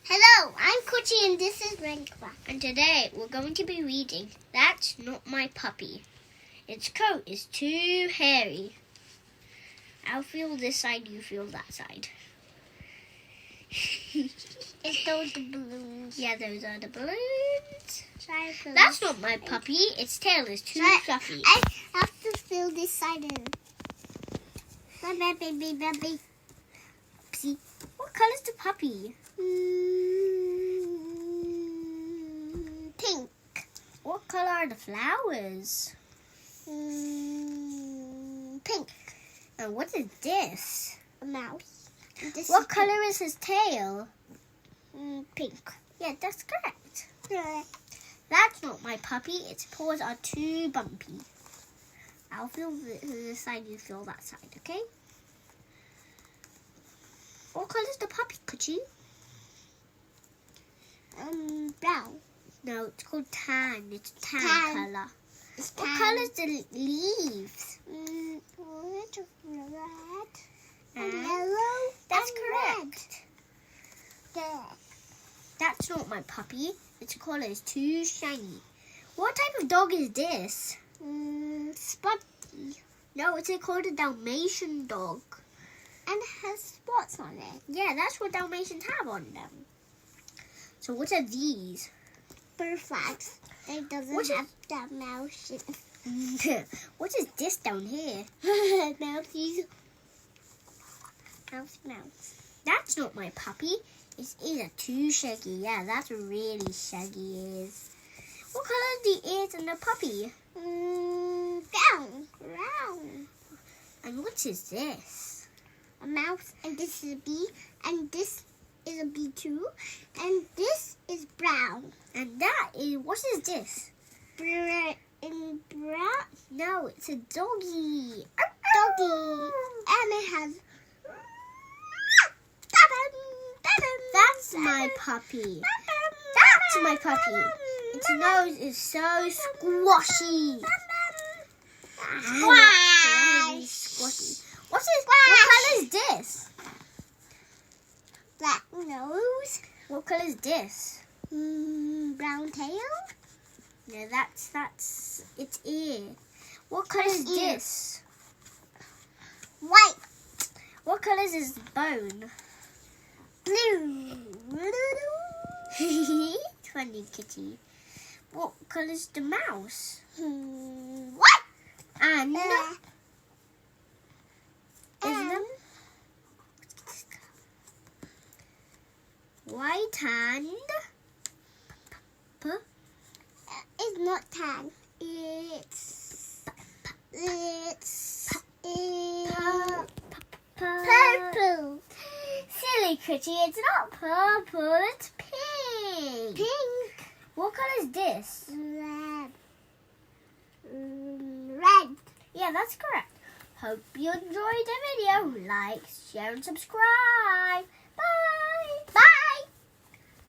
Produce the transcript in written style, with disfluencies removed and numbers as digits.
Hello, I'm Kuchi and this is Minecraft. And today we're going to be reading That's Not My Puppy. Its coat is too hairy. I'll feel this side, you feel that side. It's those balloons. Yeah, those are the balloons. Try That's not my puppy. Its tail is too fluffy. I have to fill this side in. Baby. See, what colour's the puppy? Pink. What colour are the flowers? Pink. And what is this? A mouse. What colour is his tail? Pink. Yeah, that's correct. Yeah. That's not my puppy. Its paws are too bumpy. I'll feel this side, you feel that side, okay? What colour's the puppy, Kuchi? Brown. No, it's called tan. It's tan colour. It's What tan. colour's the leaves? Red And and yellow. That's and correct. red. Yeah. That's not my puppy. Its collar is too shiny. What type of dog is this? Spotty. No, it's called a Dalmatian dog. And has spots on it. Yeah, that's what Dalmatians have on them. So what are these? Butterflies. They doesn't What is- have that mouse. What is this down here? Mouseies. Mouse. That's not my puppy. Its ears are too shaggy. Yeah, that's really shaggy ears. What colour are the ears in the puppy? Brown. And what is this? A mouse, and this is a bee, and this is a bee too, and this is brown. And that is, what is this? Brown. No, it's a doggy. Doggy. And it has. That's my puppy. That's my puppy. Its nose is so squashy. Squash. Squashy. What colour is this? Black nose. What colour is this? Brown tail. No, that's its ear. What colour is Its ear. this? White. What colour is his bone? Blue. Funny kitty. What colour is the mouse? What? And And white and it's not tan. It's purple. Silly kitty, it's not purple, it's pink. Pink. What colour is this? Red. Red. Yeah, that's correct. Hope you enjoyed the video. Like, share and subscribe.